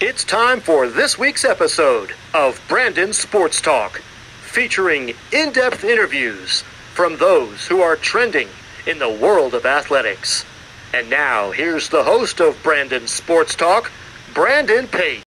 It's time for this week's episode of Brandon Sports Talk, featuring in-depth interviews from those who are trending in the world of athletics. And now, here's the host of Brandon Sports Talk, Brandon Pate.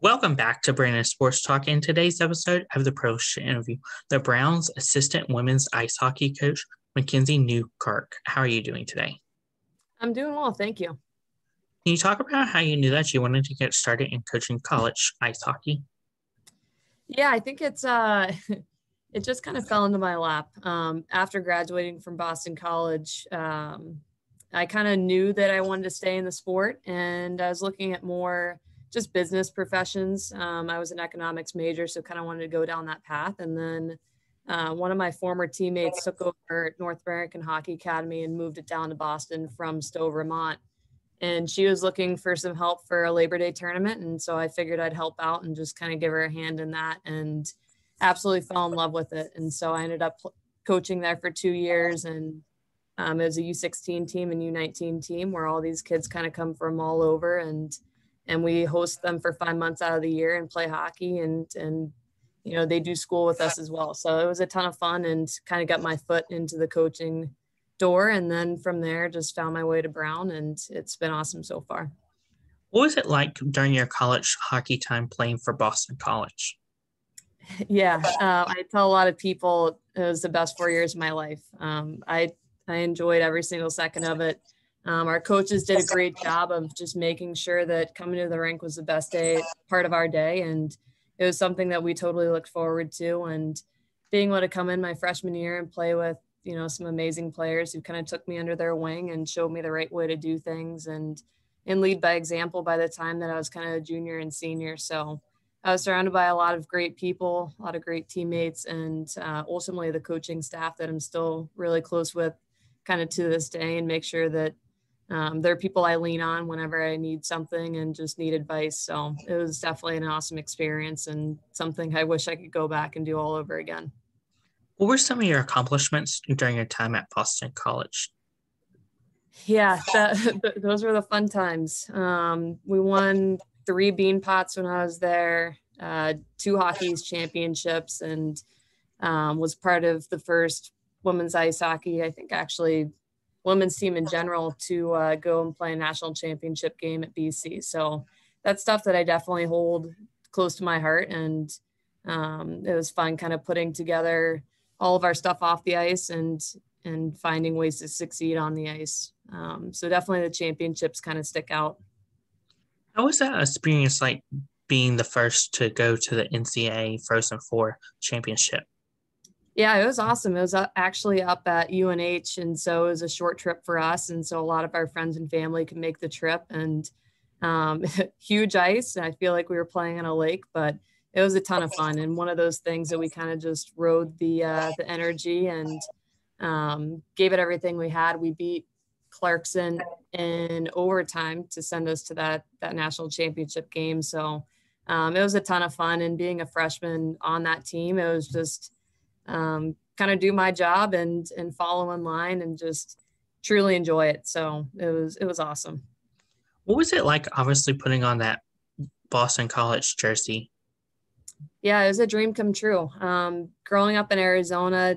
Welcome back to Brandon Sports Talk. In today's episode, I have the privilege to interview the Browns' assistant women's ice hockey coach, Mackenzie Newkirk. How are you doing today? I'm doing well, thank you. Can you talk about how you knew that you wanted to get started in coaching college ice hockey? Yeah, I think it's it just kind of fell into my lap. After graduating from Boston College, I kind of knew that I wanted to stay in the sport, and I was looking at more just business professions. I was an economics major, so kind of wanted to go down that path. And then one of my former teammates took over North American Hockey Academy and moved it down to Boston from Stowe, Vermont. And she was looking for some help for a Labor Day tournament. And so I figured I'd help out and just kind of give her a hand in that, and absolutely fell in love with it. And so I ended up coaching there for 2 years. And it was a U16 team and U19 team where all these kids kind of come from all over, and we host them for 5 months out of the year and play hockey, and you know, they do school with us as well. So it was a ton of fun, and kind of got my foot into the coaching door. And then from there, just found my way to Brown, and it's been awesome so far. What was it like during your college hockey time playing for Boston College? Yeah, I tell a lot of people it was the best 4 years of my life. I enjoyed every single second of it. Our coaches did a great job of just making sure that coming to the rink was the best part of our day. And it was something that we totally looked forward to. And being able to come in my freshman year and play with, you know, some amazing players who kind of took me under their wing and showed me the right way to do things, and lead by example by the time that I was kind of a junior and senior. So I was surrounded by a lot of great people, a lot of great teammates, and ultimately the coaching staff that I'm still really close with kind of to this day, and make sure that there are people I lean on whenever I need something and just need advice. So it was definitely an awesome experience, and something I wish I could go back and do all over again. What were some of your accomplishments during your time at Boston College? Yeah, those were the fun times. We won 3 bean pots when I was there, 2 hockey's championships, and was part of the first women's ice hockey, I think actually women's team in general, to go and play a national championship game at BC. So that's stuff that I definitely hold close to my heart. And it was fun kind of putting together all of our stuff off the ice and finding ways to succeed on the ice. So definitely the championships kind of stick out. How was that experience like, being the first to go to the NCAA Frozen Four championship? Yeah, it was awesome. It was actually up at UNH, and so it was a short trip for us. And so a lot of our friends and family could make the trip, and huge ice. I feel like we were playing on a lake, but it was a ton of fun. And one of those things that we kind of just rode the energy and gave it everything we had. We beat Clarkson in overtime to send us to that national championship game. So it was a ton of fun. And being a freshman on that team, it was just kind of do my job and follow in line and just truly enjoy it. So it was awesome. What was it like, obviously, putting on that Boston College jersey? Yeah, it was a dream come true. Growing up in Arizona,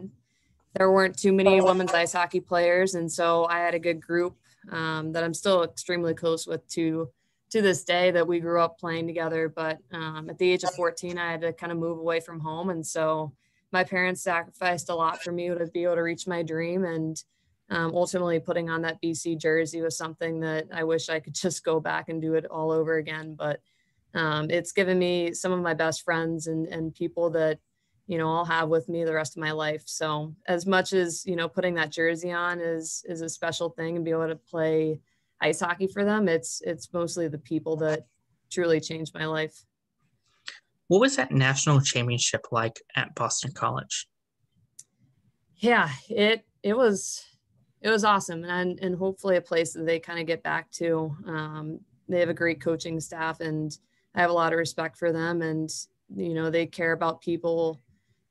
there weren't too many women's ice hockey players. And so I had a good group that I'm still extremely close with to this day, that we grew up playing together. But at the age of 14, I had to kind of move away from home. And so my parents sacrificed a lot for me to be able to reach my dream. And ultimately putting on that BC jersey was something that I wish I could just go back and do it all over again. But it's given me some of my best friends and people that, you know, I'll have with me the rest of my life. So as much as, you know, putting that jersey on is a special thing and be able to play ice hockey for them, it's mostly the people that truly changed my life. What was that national championship like at Boston College? Yeah, it was awesome, and hopefully a place that they kind of get back to. They have a great coaching staff, and I have a lot of respect for them, and they care about people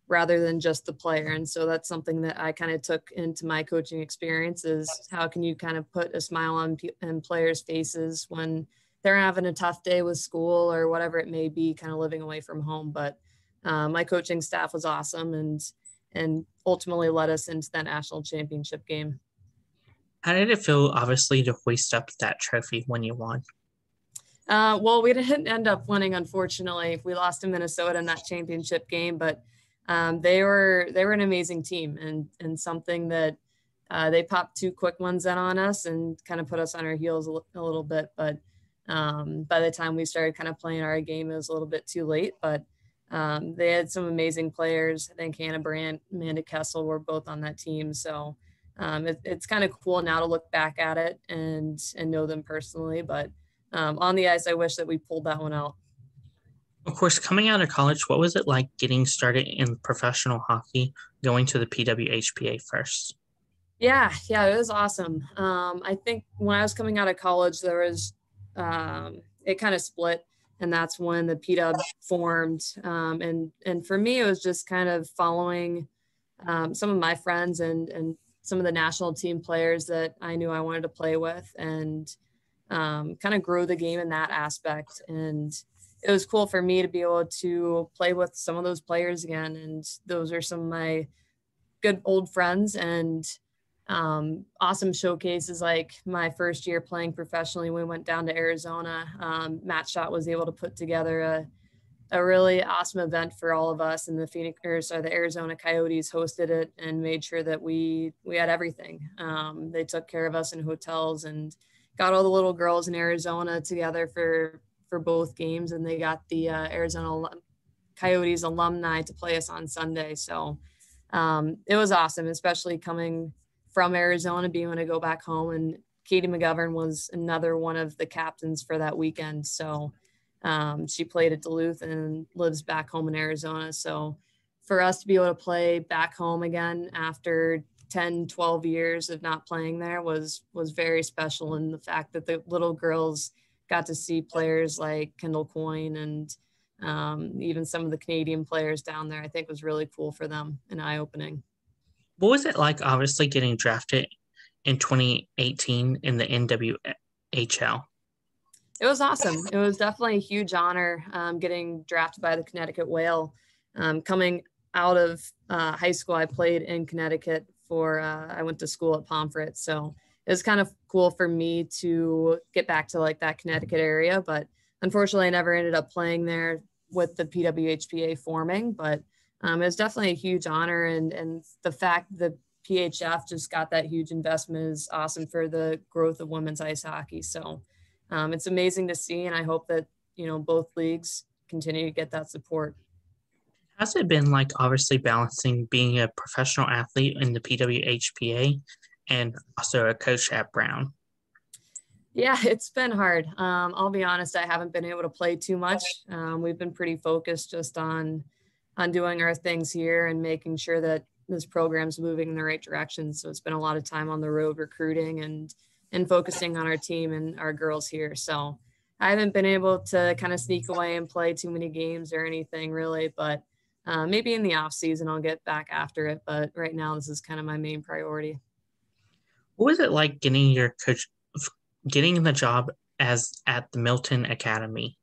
rather than just the player. And so that's something that I kind of took into my coaching experience is how can you kind of put a smile on players' faces when they're having a tough day with school or whatever it may be, kind of living away from home. But my coaching staff was awesome and ultimately led us into that national championship game. How did it feel, obviously, to hoist up that trophy when you won? Well, we didn't end up winning, unfortunately. We lost to Minnesota in that championship game, but they were an amazing team and something that they popped 2 quick ones in on us and kind of put us on our heels a little bit. But by the time we started kind of playing our game, it was a little bit too late. But they had some amazing players. I think Hannah Brandt, Amanda Kessel were both on that team. So it's kind of cool now to look back at it and know them personally. But on the ice, I wish that we pulled that one out. Of course, coming out of college, what was it like getting started in professional hockey, going to the PWHPA first? Yeah, it was awesome. I think when I was coming out of college, there was it kind of split, and that's when the PW formed. And for me, it was just kind of following some of my friends and some of the national team players that I knew I wanted to play with, and kind of grow the game in that aspect. And it was cool for me to be able to play with some of those players again. And those are some of my good old friends and awesome showcases. Like my first year playing professionally, we went down to Arizona. Matt Schott was able to put together a really awesome event for all of us, and the Arizona Coyotes hosted it and made sure that we had everything. They took care of us in hotels and got all the little girls in Arizona together for both games, and they got the Arizona Coyotes alumni to play us on Sunday. So it was awesome, especially coming from Arizona, being able to go back home. And Katie McGovern was another one of the captains for that weekend. So she played at Duluth and lives back home in Arizona. So for us to be able to play back home again after 10, 12 years of not playing there was very special. And the fact that the little girls got to see players like Kendall Coyne and even some of the Canadian players down there, I think was really cool for them and eye-opening. What was it like, obviously, getting drafted in 2018 in the NWHL? It was awesome. It was definitely a huge honor getting drafted by the Connecticut Whale. Coming out of high school, I played in Connecticut I went to school at Pomfret. So it was kind of cool for me to get back to like that Connecticut area. But unfortunately, I never ended up playing there with the PWHPA forming. But it was definitely a huge honor. And the fact that PHF just got that huge investment is awesome for the growth of women's ice hockey. So it's amazing to see, and I hope that both leagues continue to get that support. How's it been like, obviously, balancing being a professional athlete in the PWHPA and also a coach at Brown? Yeah, it's been hard. I'll be honest, I haven't been able to play too much. We've been pretty focused just on doing our things here and making sure that this program's moving in the right direction. So it's been a lot of time on the road recruiting and focusing on our team and our girls here. So I haven't been able to kind of sneak away and play too many games or anything really, but maybe in the off season I'll get back after it. But right now this is kind of my main priority. What was it like getting the job at the Milton Academy?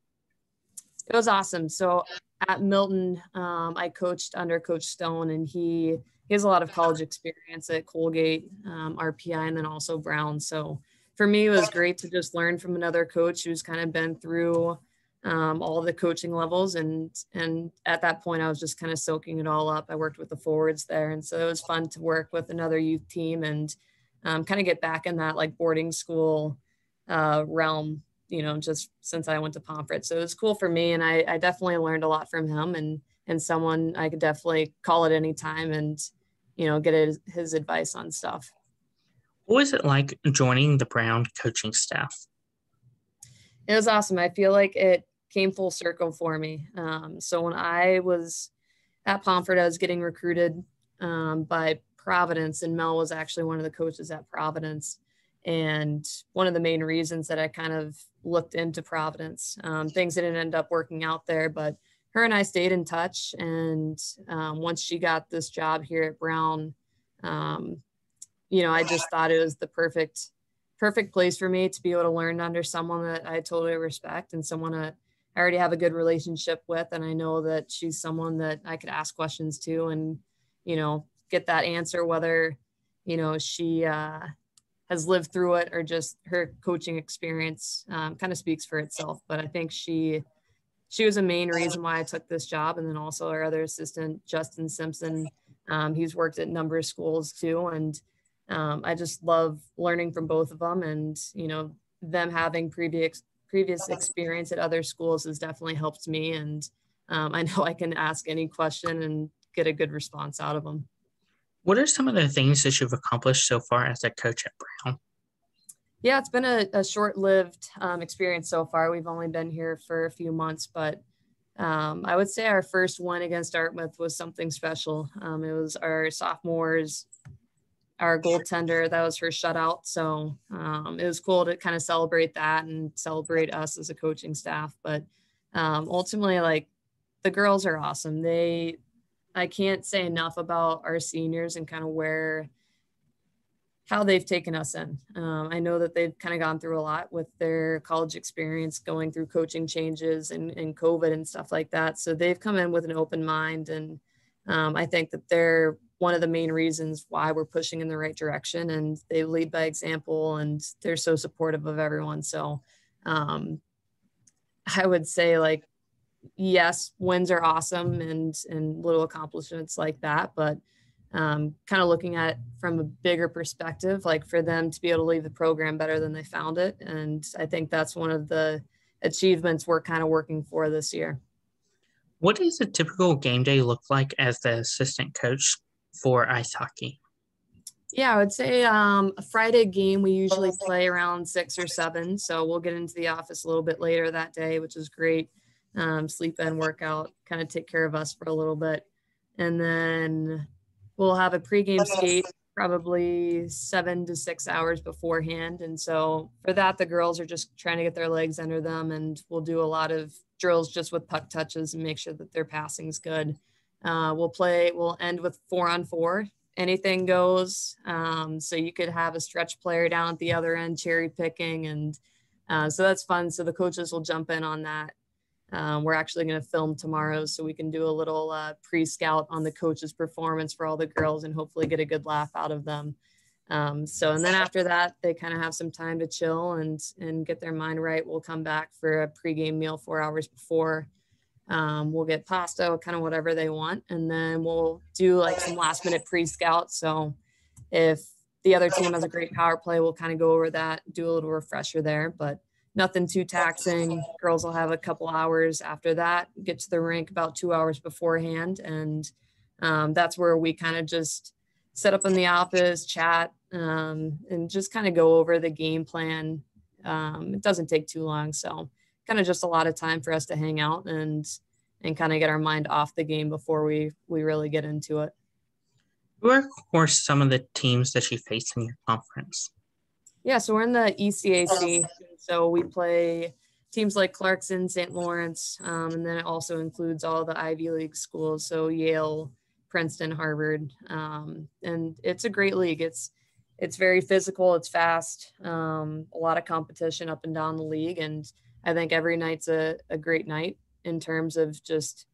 It was awesome. So at Milton, I coached under Coach Stone, and he has a lot of college experience at Colgate, RPI, and then also Brown. So for me, it was great to just learn from another coach who's kind of been through all the coaching levels. And at that point, I was just kind of soaking it all up. I worked with the forwards there. And so it was fun to work with another youth team and kind of get back in that like boarding school realm, just since I went to Pomfret. So it was cool for me. And I definitely learned a lot from him and someone I could definitely call at any time and, get his advice on stuff. What was it like joining the Brown coaching staff? It was awesome. I feel like it came full circle for me. So when I was at Pomfret, I was getting recruited by Providence, and Mel was actually one of the coaches at Providence. And one of the main reasons that I kind of looked into Providence, things didn't end up working out there, but her and I stayed in touch. And once she got this job here at Brown, I just thought it was the perfect place for me to be able to learn under someone that I totally respect and someone that I already have a good relationship with. And I know that she's someone that I could ask questions to and, get that answer, whether, she has lived through it or just her coaching experience kind of speaks for itself. But I think she was a main reason why I took this job. And then also our other assistant, Justin Simpson, he's worked at a number of schools too. And I just love learning from both of them, and them having previous experience at other schools has definitely helped me. And I know I can ask any question and get a good response out of them. What are some of the things that you've accomplished so far as a coach at Brown? Yeah, it's been a short-lived experience so far. We've only been here for a few months, but I would say our first win against Dartmouth was something special. It was our sophomores, our goaltender, that was her shutout. So it was cool to kind of celebrate that and celebrate us as a coaching staff. But ultimately, like, the girls are awesome. I can't say enough about our seniors and kind of how they've taken us in. I know that they've kind of gone through a lot with their college experience, going through coaching changes and COVID and stuff like that. So they've come in with an open mind. And I think that they're one of the main reasons why we're pushing in the right direction, and they lead by example, and they're so supportive of everyone. So I would say, like, yes, wins are awesome and little accomplishments like that, but kind of looking at it from a bigger perspective, like for them to be able to leave the program better than they found it. And I think that's one of the achievements we're kind of working for this year. What does a typical game day look like as the assistant coach for ice hockey? Yeah, I would say a Friday game, we usually play around 6 or 7. So we'll get into the office a little bit later that day, which is great. Sleep in, workout, kind of take care of us for a little bit. And then we'll have a pregame skate probably 7 to 6 hours beforehand. And so for that, the girls are just trying to get their legs under them, and we'll do a lot of drills just with puck touches and make sure that their passing's good. We'll end with 4-on-4. Anything goes. So you could have a stretch player down at the other end, cherry picking. And so that's fun. So the coaches will jump in on that. We're actually going to film tomorrow, so we can do a little pre-scout on the coach's performance for all the girls and hopefully get a good laugh out of them. And then after that, they kind of have some time to chill and get their mind right. We'll come back for a pregame meal 4 hours before. We'll get pasta, kind of whatever they want. And then we'll do like some last minute pre-scout. So if the other team has a great power play, we'll kind of go over that, do a little refresher there, but nothing too taxing. Girls will have a couple hours after that, get to the rink about 2 hours beforehand. And that's where we kind of just set up in the office, chat, and just kind of go over the game plan. It doesn't take too long. So kind of just a lot of time for us to hang out and kind of get our mind off the game before we really get into it. Who are, of course, some of the teams that you face in your conference? Yeah, so we're in the ECAC. So we play teams like Clarkson, St. Lawrence, and then it also includes all the Ivy League schools. So Yale, Princeton, Harvard. And it's a great league. It's very physical. It's fast. A lot of competition up and down the league. And I think every night's a great night in terms of just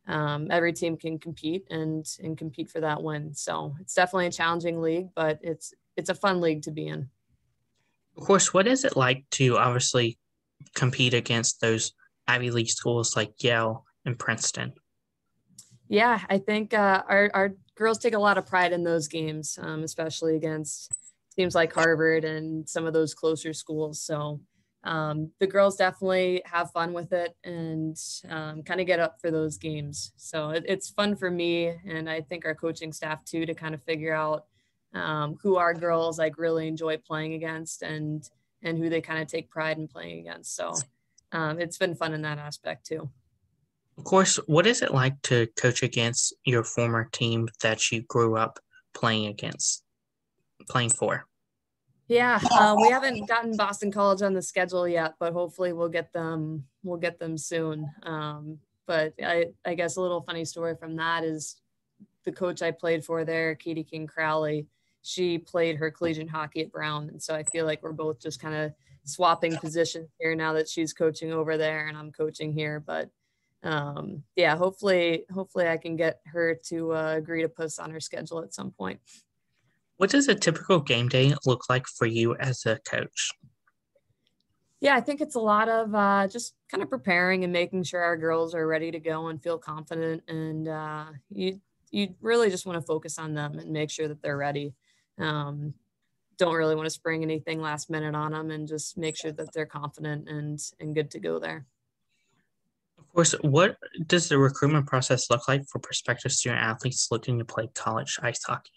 every team can compete and compete for that win. So it's definitely a challenging league, but it's a fun league to be in. Of course, what is it like to obviously compete against those Ivy League schools like Yale and Princeton? Yeah, I think our girls take a lot of pride in those games, especially against teams like Harvard and some of those closer schools. So the girls definitely have fun with it and kind of get up for those games. So it's fun for me, and I think our coaching staff too, to kind of figure out who our girls like really enjoy playing against and who they kind of take pride in playing against. So it's been fun in that aspect too. Of course, what is it like to coach against your former team that you grew up playing for? Yeah, we haven't gotten Boston College on the schedule yet, but hopefully we'll get them. We'll get them soon. But I guess a little funny story from that is the coach I played for there, Katie King Crowley. She played her collegiate hockey at Brown, and so I feel like we're both just kind of swapping positions here now that she's coaching over there and I'm coaching here. But yeah, hopefully I can get her to agree to put us on her schedule at some point. What does a typical game day look like for you as a coach? Yeah, I think it's a lot of just kind of preparing and making sure our girls are ready to go and feel confident. And you really just want to focus on them and make sure that they're ready. Don't really want to spring anything last minute on them, and just make sure that they're confident and good to go there. Of course, what does the recruitment process look like for prospective student athletes looking to play college ice hockey?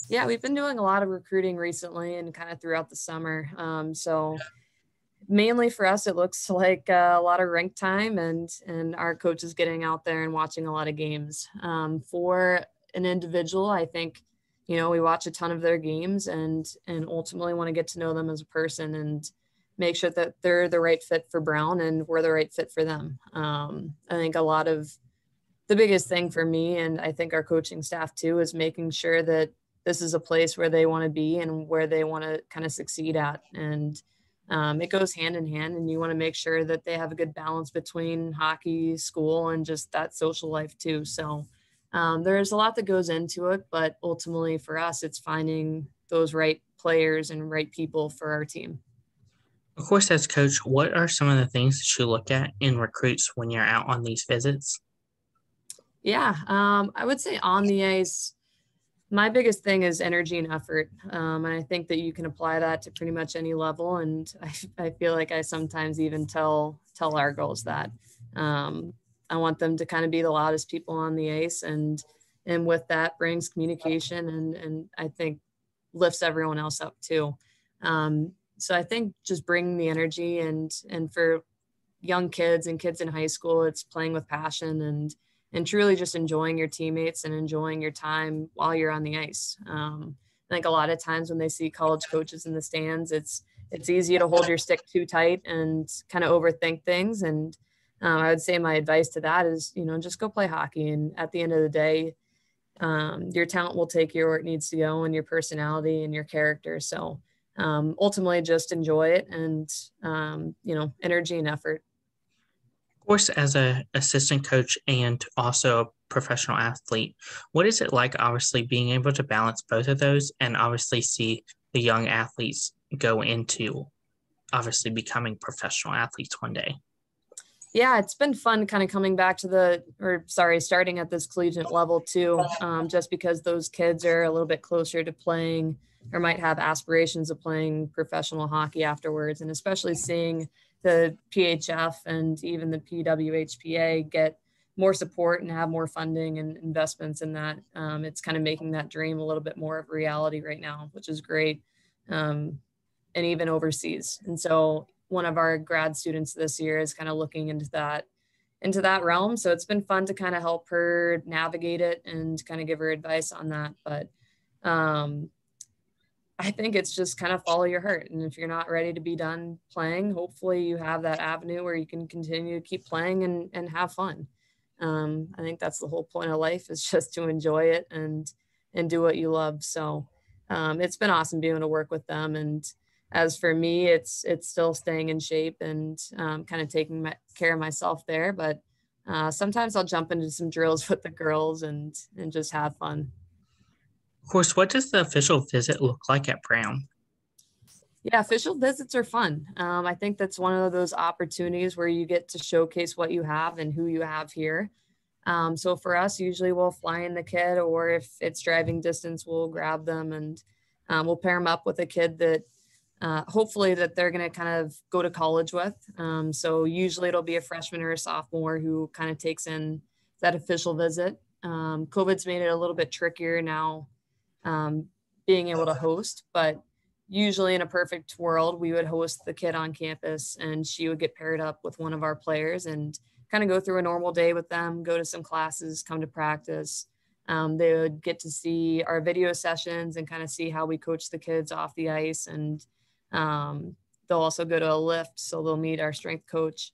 Yeah, we've been doing a lot of recruiting recently and kind of throughout the summer. So mainly for us, it looks like a lot of rink time and our coaches getting out there and watching a lot of games. For an individual, I think, we watch a ton of their games and ultimately want to get to know them as a person and make sure that they're the right fit for Brown and we're the right fit for them. I think a lot of the biggest thing for me, and I think our coaching staff too, is making sure that this is a place where they want to be and where they want to kind of succeed at. And it goes hand in hand, and you want to make sure that they have a good balance between hockey, school, and just that social life too. So there's a lot that goes into it, but ultimately for us, it's finding those right players and right people for our team. Of course, as coach, what are some of the things that you look at in recruits when you're out on these visits? Yeah, I would say on the ice, my biggest thing is energy and effort. And I think that you can apply that to pretty much any level. And I feel like I sometimes even tell our girls that I want them to kind of be the loudest people on the ice. And with that brings communication and I think lifts everyone else up too. So I think just bringing the energy and for young kids and kids in high school, it's playing with passion and truly just enjoying your teammates and enjoying your time while you're on the ice. I think a lot of times when they see college coaches in the stands, it's easy to hold your stick too tight and kind of overthink things. And I would say my advice to that is, just go play hockey. And at the end of the day, your talent will take you where it needs to go, and your personality and your character. So ultimately just enjoy it and, energy and effort. Of course, as an assistant coach and also a professional athlete, what is it like, obviously, being able to balance both of those and obviously see the young athletes go into obviously becoming professional athletes one day? Yeah, it's been fun kind of coming back to starting at this collegiate level too, just because those kids are a little bit closer to playing or might have aspirations of playing professional hockey afterwards. And especially seeing the PHF and even the PWHPA get more support and have more funding and investments in that. It's kind of making that dream a little bit more of a reality right now, which is great. And even overseas. And so one of our grad students this year is kind of looking into that realm. So it's been fun to kind of help her navigate it and kind of give her advice on that. But I think it's just kind of follow your heart. And if you're not ready to be done playing, hopefully you have that avenue where you can continue to keep playing and have fun. I think that's the whole point of life, is just to enjoy it and do what you love. So it's been awesome being able to work with them. And as for me, it's still staying in shape and kind of taking care of myself there. But sometimes I'll jump into some drills with the girls and just have fun. Of course, what does the official visit look like at Brown? Yeah, official visits are fun. I think that's one of those opportunities where you get to showcase what you have and who you have here. So for us, usually we'll fly in the kid, or if it's driving distance, we'll grab them and we'll pair them up with a kid that hopefully that they're going to kind of go to college with. So usually it'll be a freshman or a sophomore who kind of takes in that official visit. COVID's made it a little bit trickier now being able to host, but usually in a perfect world, we would host the kid on campus and she would get paired up with one of our players and kind of go through a normal day with them, go to some classes, come to practice. They would get to see our video sessions and kind of see how we coach the kids off the ice. And they'll also go to a lift. So they'll meet our strength coach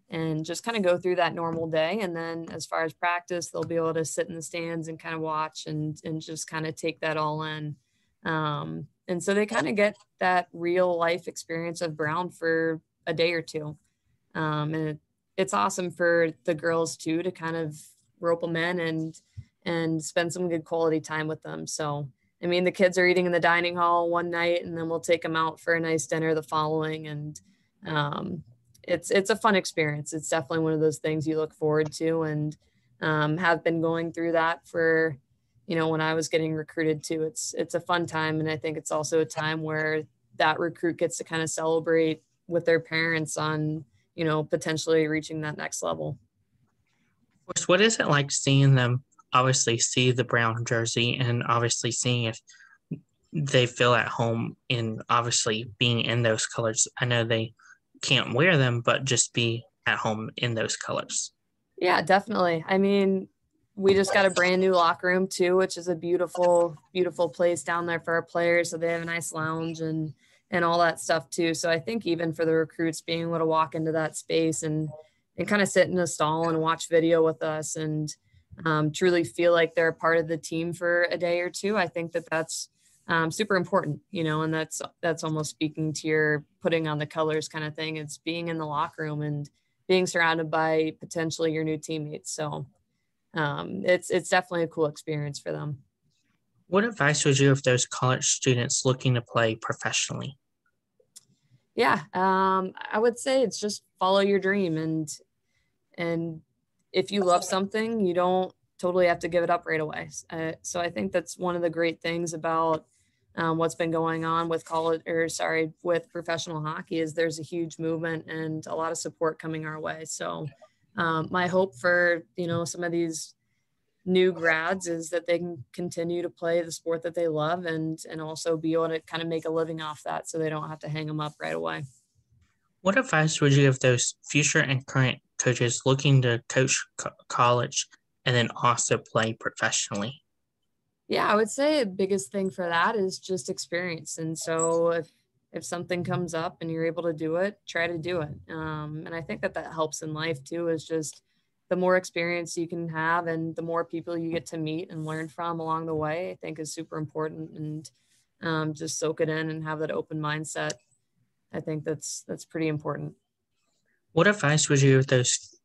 and just kind of go through that normal day. And then as far as practice, they'll be able to sit in the stands and kind of watch and just kind of take that all in. And so they kind of get that real life experience of Brown for a day or two. And it's awesome for the girls too, to kind of rope them in and spend some good quality time with them. So, I mean, the kids are eating in the dining hall one night and then we'll take them out for a nice dinner the following. And, it's a fun experience. It's definitely one of those things you look forward to, and, have been going through that for, when I was getting recruited too. It's a fun time. And I think it's also a time where that recruit gets to kind of celebrate with their parents on, potentially reaching that next level. What is it like seeing them obviously see the Brown jersey and obviously seeing if they feel at home in obviously being in those colors? I know they can't wear them, but just be at home in those colors. Yeah, definitely. I mean, we just got a brand new locker room too, which is a beautiful, beautiful place down there for our players. So they have a nice lounge and all that stuff too. So I think even for the recruits, being able to walk into that space and kind of sit in a stall and watch video with us and truly feel like they're a part of the team for a day or two, I think that's super important, and that's almost speaking to your putting on the colors kind of thing. It's being in the locker room and being surrounded by potentially your new teammates. So it's definitely a cool experience for them. What advice would you give those college students looking to play professionally? Yeah, I would say it's just follow your dream, and if you love something, you don't totally have to give it up right away. So I think that's one of the great things about what's been going on with with professional hockey is there's a huge movement and a lot of support coming our way. So my hope for, some of these new grads is that they can continue to play the sport that they love and also be able to kind of make a living off that so they don't have to hang them up right away. What advice would you give those future and current coaches looking to coach college and then also play professionally? Yeah, I would say the biggest thing for that is just experience. And so if something comes up and you're able to do it, try to do it. And I think that helps in life too, is just the more experience you can have and the more people you get to meet and learn from along the way, I think is super important. And just soak it in and have that open mindset. I think that's pretty important. What advice would you give those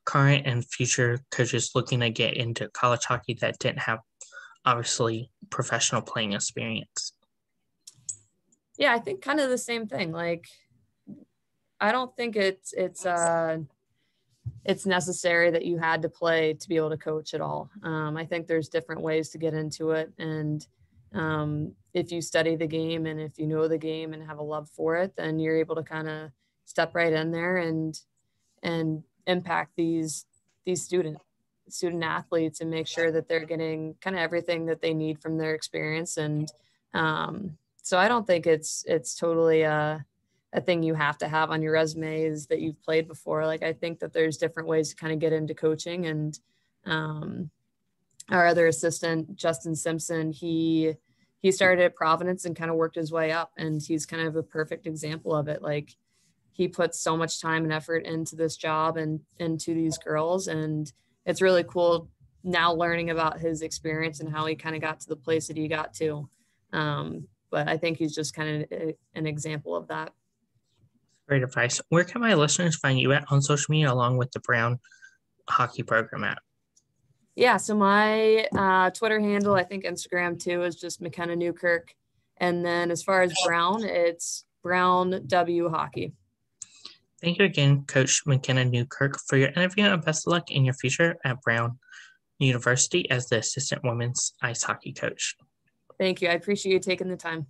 current and future coaches looking to get into college hockey that didn't have obviously professional playing experience? Yeah, I think kind of the same thing. Like, I don't think it's necessary that you had to play to be able to coach at all. I think there's different ways to get into it. And if you study the game and if you know the game and have a love for it, then you're able to kind of step right in there and impact these student athletes and make sure that they're getting kind of everything that they need from their experience. And so I don't think it's totally a thing you have to have on your resume is that you've played before. Like, I think that there's different ways to kind of get into coaching. And our other assistant, Justin Simpson, he started at Providence and kind of worked his way up, and he's kind of a perfect example of it. Like, he puts so much time and effort into this job and into these girls. And it's really cool now learning about his experience and how he kind of got to the place that he got to. But I think he's just kind of an example of that. Great advice. Where can my listeners find you at on social media along with the Brown hockey program at? Yeah, so my Twitter handle, I think Instagram too, is just McKenna Newkirk. And then as far as Brown, it's Brown W Hockey. Thank you again, Coach McKenna Newkirk, for your interview, and best of luck in your future at Brown University as the assistant women's ice hockey coach. Thank you. I appreciate you taking the time.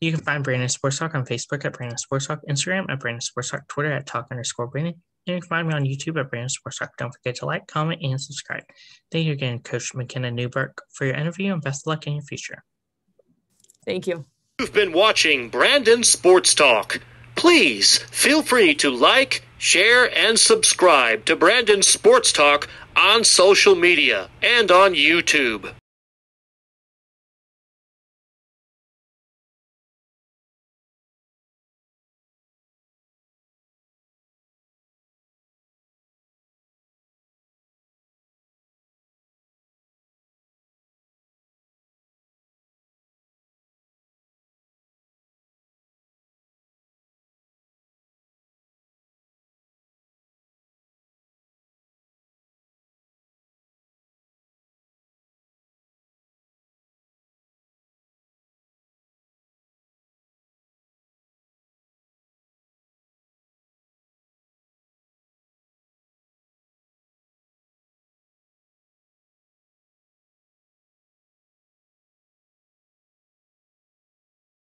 You can find Brandon Sports Talk on Facebook at Brandon Sports Talk, Instagram at Brandon Sports Talk, Twitter at Talk_Brandon, and you can find me on YouTube at Brandon Sports Talk. Don't forget to like, comment, and subscribe. Thank you again, Coach McKenna Newkirk, for your interview, and best of luck in your future. Thank you. You've been watching Brandon Sports Talk. Please feel free to like, share, and subscribe to Brandon Sports Talk on social media and on YouTube.